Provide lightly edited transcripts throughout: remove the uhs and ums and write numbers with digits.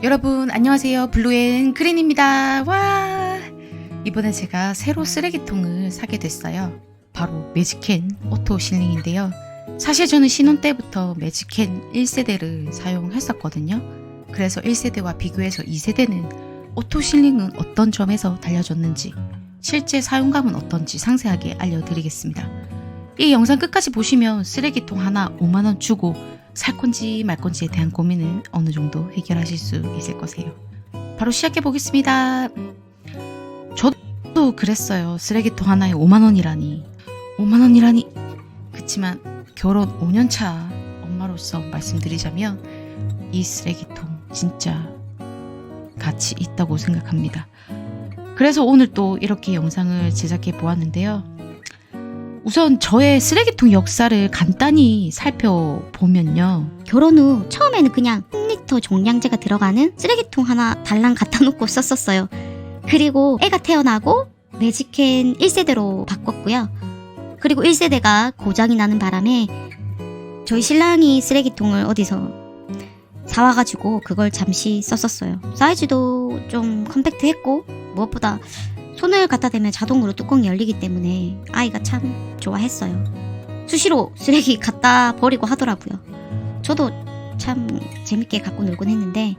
여러분 안녕하세요. 블루앤 그린입니다. 와, 이번에 제가 새로 쓰레기통을 사게 됐어요. 바로 매직캔 오토 실링인데요. 사실 저는 신혼 때부터 매직캔 1세대를 사용했었거든요. 그래서 1세대와 비교해서 2세대는 오토 실링은 어떤 점에서 달라졌는지, 실제 사용감은 어떤지 상세하게 알려드리겠습니다. 이 영상 끝까지 보시면 쓰레기통 하나 5만원 주고 살 건지 말 건지에 대한 고민을 어느 정도 해결하실 수 있을 거세요. 바로 시작해 보겠습니다. 저도 그랬어요. 쓰레기통 하나에 5만원이라니. 5만원이라니. 그치만 결혼 5년차 엄마로서 말씀드리자면 이 쓰레기통 진짜 가치 있다고 생각합니다. 그래서 오늘 또 이렇게 영상을 제작해 보았는데요. 우선 저의 쓰레기통 역사를 간단히 살펴보면요. 결혼 후 처음에는 그냥 1리터 종량제가 들어가는 쓰레기통 하나 달랑 갖다 놓고 썼었어요. 그리고 애가 태어나고 매직캔 1세대로 바꿨고요. 그리고 1세대가 고장이 나는 바람에 저희 신랑이 쓰레기통을 어디서 사와가지고 그걸 잠시 썼었어요. 사이즈도 좀 컴팩트했고 무엇보다 손을 갖다 대면 자동으로 뚜껑이 열리기 때문에 아이가 참 좋아했어요. 수시로 쓰레기 갖다 버리고 하더라고요. 저도 참 재밌게 갖고 놀곤 했는데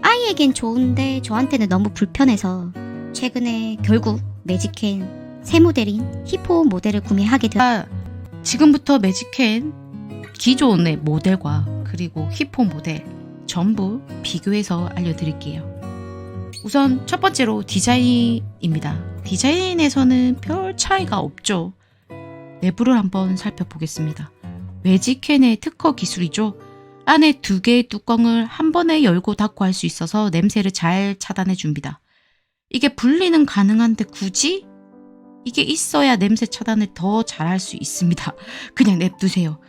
아이에겐 좋은데 저한테는 너무 불편해서 최근에 결국 매직캔 새 모델인 히포 모델을 구매하게 되었어요. 지금부터 매직캔 기존의 모델과 그리고 히포 모델 전부 비교해서 알려드릴게요. 우선 첫 번째로 디자인입니다. 디자인에서는 별 차이가 없죠. 내부를 한번 살펴보겠습니다. 매직캔의 특허 기술이죠. 안에 2개의 뚜껑을 한 번에 열고 닫고 할 수 있어서 냄새를 잘 차단해 줍니다. 이게 분리는 가능한데 굳이 이게 있어야 냄새 차단을 더 잘할 수 있습니다. 그냥 냅두세요.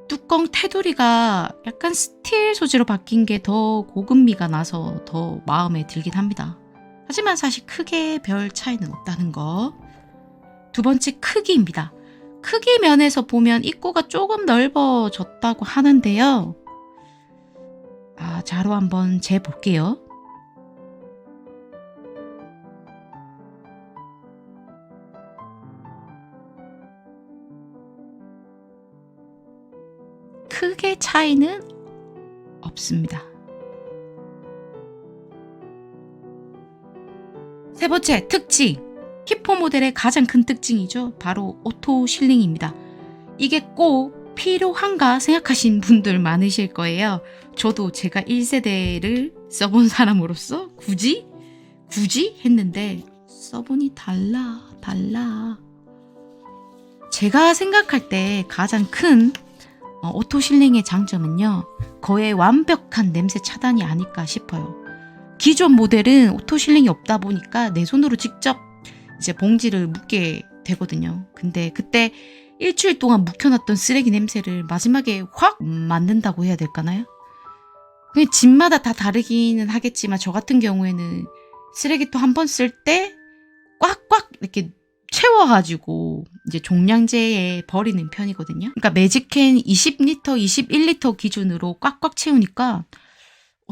뚜껑 테두리가 약간 스틸 소재로 바뀐 게 더 고급미가 나서 더 마음에 들긴 합니다. 하지만 사실 크게 별 차이는 없다는 거. 두 번째, 크기입니다. 크기 면에서 보면 입구가 조금 넓어졌다고 하는데요. 자로 한번 재볼게요. 크게 차이는 없습니다. 세 번째, 특징. 히포 모델의 가장 큰 특징이죠. 바로 오토 실링입니다. 이게 꼭 필요한가 생각하신 분들 많으실 거예요. 저도 제가 1세대를 써본 사람으로서 굳이 했는데 써보니 달라. 제가 생각할 때 가장 큰 오토 실링의 장점은요, 거의 완벽한 냄새 차단이 아닐까 싶어요. 기존 모델은 오토 실링이 없다 보니까 내 손으로 직접 이제 봉지를 묶게 되거든요. 근데 그때 일주일 동안 묵혀놨던 쓰레기 냄새를 마지막에 확 맡는다고 해야 될까나요? 그냥 집마다 다 다르기는 하겠지만 저 같은 경우에는 쓰레기통 한 번 쓸 때 꽉꽉 이렇게 채워가지고 이제 종량제에 버리는 편이거든요. 그러니까 매직캔 20리터, 21리터 기준으로 꽉꽉 채우니까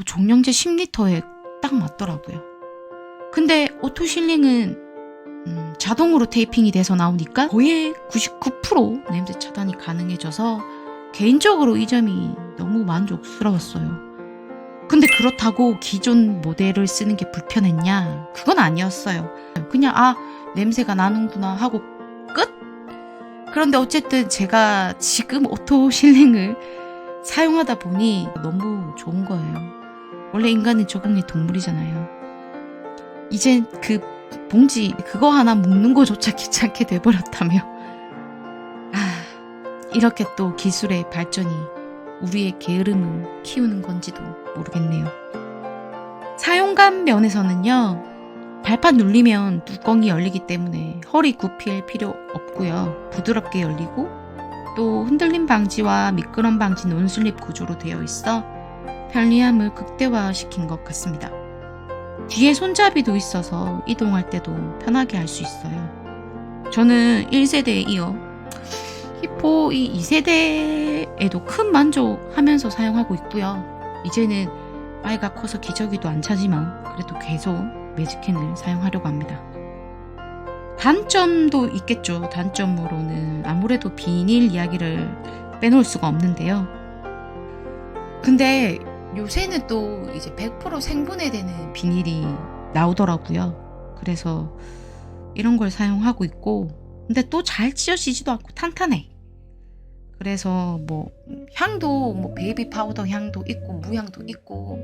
종량제 10리터에 딱 맞더라고요. 근데 오토 실링은 자동으로 테이핑이 돼서 나오니까 거의 99% 냄새 차단이 가능해져서 개인적으로 이 점이 너무 만족스러웠어요. 근데 그렇다고 기존 모델을 쓰는 게 불편했냐? 그건 아니었어요. 그냥 냄새가 나는구나 하고 끝? 그런데 어쨌든 제가 지금 오토 실링을 사용하다 보니 너무 좋은 거예요. 원래 인간은 적응의 동물이잖아요. 이젠 그 봉지 그거 하나 묶는 거조차 귀찮게 돼버렸다며. 이렇게 또 기술의 발전이 우리의 게으름을 키우는 건지도 모르겠네요. 사용감 면에서는요, 발판 눌리면 뚜껑이 열리기 때문에 허리 굽힐 필요 없고요. 부드럽게 열리고 또 흔들림 방지와 미끄럼 방지 논슬립 구조로 되어 있어 편리함을 극대화시킨 것 같습니다. 뒤에 손잡이도 있어서 이동할 때도 편하게 할 수 있어요. 저는 1세대에 이어 히포 이 2세대에도 큰 만족하면서 사용하고 있고요. 이제는 아이가 커서 기저귀도 안 차지만 그래도 계속 매직캔을 사용하려고 합니다. 단점도 있겠죠. 단점으로는 아무래도 비닐 이야기를 빼놓을 수가 없는데요. 근데 요새는 또 이제 100% 생분해되는 비닐이 나오더라고요. 그래서 이런 걸 사용하고 있고, 근데 또 잘 찢어지지도 않고 탄탄해. 그래서 뭐 향도 뭐 베이비 파우더 향도 있고 무향도 있고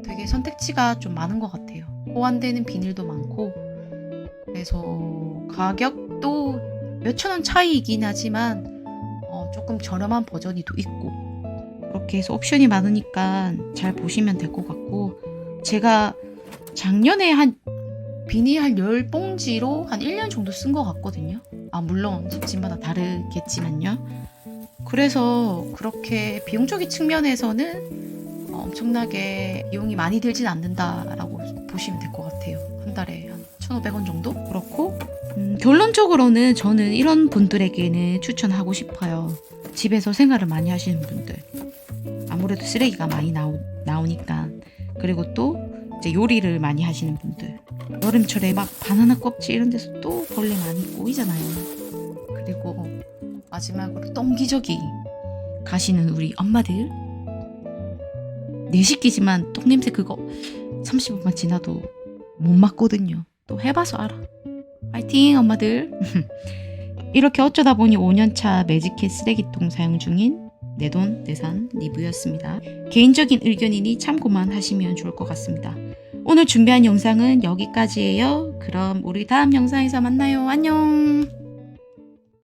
되게 선택지가 좀 많은 것 같아요. 호환되는 비닐도 많고, 그래서 가격도 몇천 원 차이이긴 하지만 조금 저렴한 버전이 또 있고, 그렇게 해서 옵션이 많으니까 잘 보시면 될 것 같고, 제가 작년에 한 비닐 한 10봉지로 한 1년 정도 쓴 것 같거든요. 물론 집집마다 다르겠지만요. 그래서 그렇게 비용적인 측면에서는 엄청나게 비용이 많이 들진 않는다라고 보시면 될 것 같아요. 한 달에 한 1,500원 정도? 그렇고 결론적으로는 저는 이런 분들에게는 추천하고 싶어요. 집에서 생활을 많이 하시는 분들, 아무래도 쓰레기가 많이 나오니까, 그리고 또 이제 요리를 많이 하시는 분들, 여름철에 막 바나나 껍질 이런 데서 또 벌레 많이 꼬이잖아요. 그리고 마지막으로 똥기저귀 가시는 우리 엄마들, 내 식기지만 똥냄새 그거 30분만 지나도 못 맡거든요. 또 해봐서 알아. 파이팅 엄마들. 이렇게 어쩌다 보니 5년차 매직캣 쓰레기통 사용 중인 내돈내산 리뷰였습니다. 개인적인 의견이니 참고만 하시면 좋을 것 같습니다. 오늘 준비한 영상은 여기까지예요. 그럼 우리 다음 영상에서 만나요. 안녕.